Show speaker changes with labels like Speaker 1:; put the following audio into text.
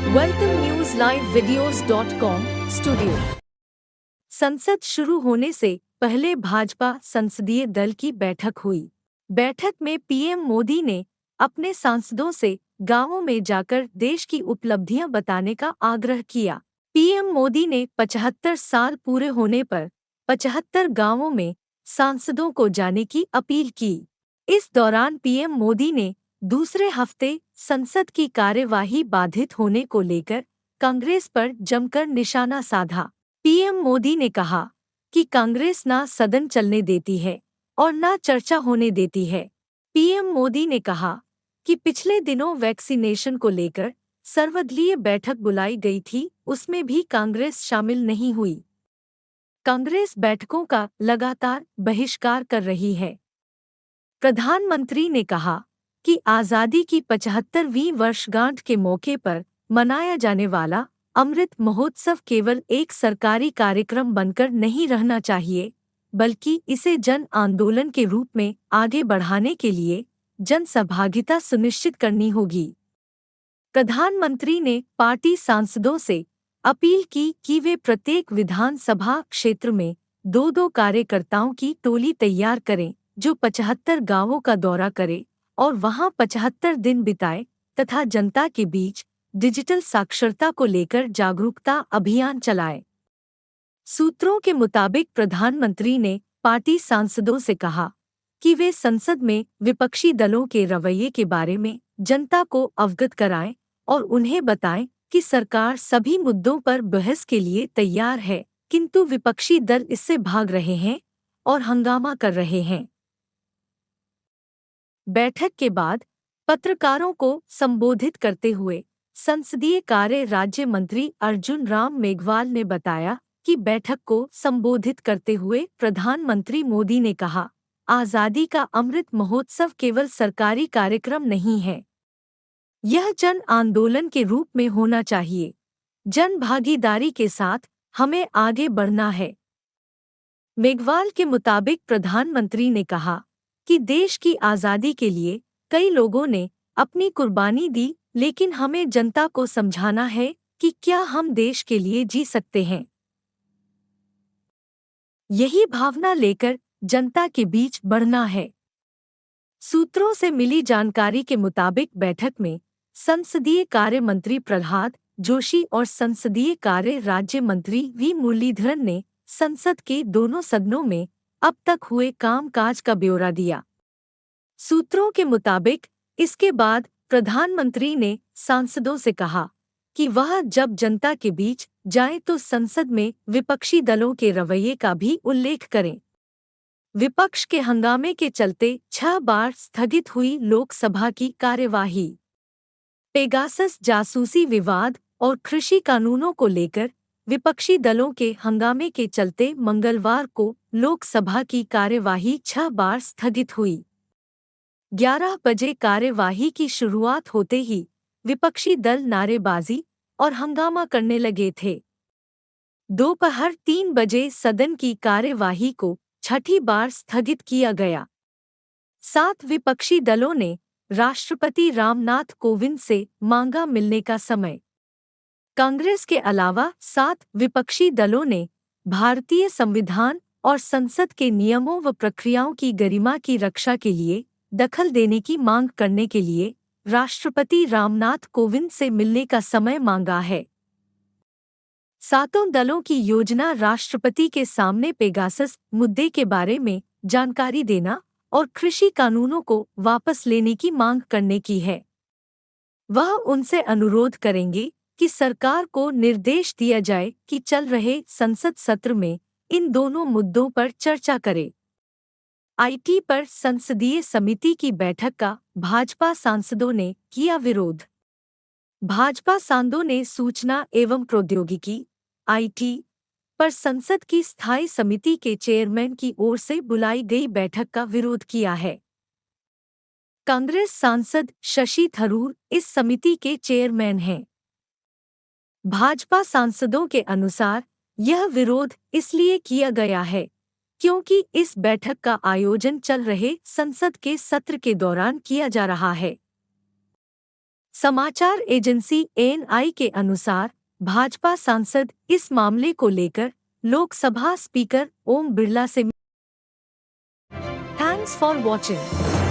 Speaker 1: Welcome news live videos dot com studio. संसद शुरू होने से पहले भाजपा संसदीय दल की बैठक हुई। बैठक में पीएम मोदी ने अपने सांसदों से गांवों में जाकर देश की उपलब्धियां बताने का आग्रह किया। पीएम मोदी ने 75 साल पूरे होने पर 75 गांवों में सांसदों को जाने की अपील की। इस दौरान पीएम मोदी ने दूसरे हफ्ते संसद की कार्यवाही बाधित होने को लेकर कांग्रेस पर जमकर निशाना साधा। पीएम मोदी ने कहा कि कांग्रेस ना सदन चलने देती है और ना चर्चा होने देती है। पीएम मोदी ने कहा कि पिछले दिनों वैक्सीनेशन को लेकर सर्वदलीय बैठक बुलाई गई थी, उसमें भी कांग्रेस शामिल नहीं हुई। कांग्रेस बैठकों का लगातार बहिष्कार कर रही है। प्रधानमंत्री ने कहा कि आज़ादी की 75वीं वर्षगांठ के मौके पर मनाया जाने वाला अमृत महोत्सव केवल एक सरकारी कार्यक्रम बनकर नहीं रहना चाहिए, बल्कि इसे जन आंदोलन के रूप में आगे बढ़ाने के लिए जन सहभागिता सुनिश्चित करनी होगी। प्रधानमंत्री ने पार्टी सांसदों से अपील की कि वे प्रत्येक विधानसभा क्षेत्र में 2-2 कार्यकर्ताओं की टोली तैयार करें, जो 75 गांवों का दौरा करे और वहां 75 दिन बिताए तथा जनता के बीच डिजिटल साक्षरता को लेकर जागरूकता अभियान चलाए। सूत्रों के मुताबिक प्रधानमंत्री ने पार्टी सांसदों से कहा कि वे संसद में विपक्षी दलों के रवैये के बारे में जनता को अवगत कराएं और उन्हें बताएं कि सरकार सभी मुद्दों पर बहस के लिए तैयार है, किंतु विपक्षी दल इससे भाग रहे हैं और हंगामा कर रहे हैं। बैठक के बाद पत्रकारों को संबोधित करते हुए संसदीय कार्य राज्य मंत्री अर्जुन राम मेघवाल ने बताया कि बैठक को संबोधित करते हुए प्रधानमंत्री मोदी ने कहा, आज़ादी का अमृत महोत्सव केवल सरकारी कार्यक्रम नहीं है, यह जन आंदोलन के रूप में होना चाहिए। जन भागीदारी के साथ हमें आगे बढ़ना है। मेघवाल के मुताबिक प्रधानमंत्री ने कहा कि देश की आज़ादी के लिए कई लोगों ने अपनी कुर्बानी दी, लेकिन हमें जनता को समझाना है कि क्या हम देश के लिए जी सकते हैं। यही भावना लेकर जनता के बीच बढ़ना है। सूत्रों से मिली जानकारी के मुताबिक बैठक में संसदीय कार्य मंत्री प्रह्लाद जोशी और संसदीय कार्य राज्य मंत्री वी मुरलीधरन ने संसद के दोनों सदनों में अब तक हुए कामकाज का ब्यौरा दिया। सूत्रों के मुताबिक इसके बाद प्रधानमंत्री ने सांसदों से कहा कि वह जब जनता के बीच जाएं तो संसद में विपक्षी दलों के रवैये का भी उल्लेख करें। विपक्ष के हंगामे के चलते 6 बार स्थगित हुई लोकसभा की कार्यवाही। पेगासस जासूसी विवाद और कृषि कानूनों को लेकर विपक्षी दलों के हंगामे के चलते मंगलवार को लोकसभा की कार्यवाही 6 बार स्थगित हुई। 11 बजे कार्यवाही की शुरुआत होते ही विपक्षी दल नारेबाजी और हंगामा करने लगे थे। दोपहर 3 बजे सदन की कार्यवाही को छठी बार स्थगित किया गया। 7 विपक्षी दलों ने राष्ट्रपति रामनाथ कोविंद से मांगा मिलने का समय। कांग्रेस के अलावा 7 विपक्षी दलों ने भारतीय संविधान और संसद के नियमों व प्रक्रियाओं की गरिमा की रक्षा के लिए दखल देने की मांग करने के लिए राष्ट्रपति रामनाथ कोविंद से मिलने का समय मांगा है। सातों दलों की योजना राष्ट्रपति के सामने पेगासस मुद्दे के बारे में जानकारी देना और कृषि कानूनों को वापस लेने की मांग करने की है। वह उनसे अनुरोध करेंगे कि सरकार को निर्देश दिया जाए कि चल रहे संसद सत्र में इन दोनों मुद्दों पर चर्चा करे। आईटी पर संसदीय समिति की बैठक का भाजपा सांसदों ने किया विरोध। भाजपा सांसदों ने सूचना एवं प्रौद्योगिकी आईटी पर संसद की स्थायी समिति के चेयरमैन की ओर से बुलाई गई बैठक का विरोध किया है। कांग्रेस सांसद शशि थरूर इस समिति के चेयरमैन हैं। भाजपा सांसदों के अनुसार यह विरोध इसलिए किया गया है क्योंकि इस बैठक का आयोजन चल रहे संसद के सत्र के दौरान किया जा रहा है। समाचार एजेंसी एएनआई के अनुसार भाजपा सांसद इस मामले को लेकर लोकसभा स्पीकर ओम बिरला से। Thanks for watching.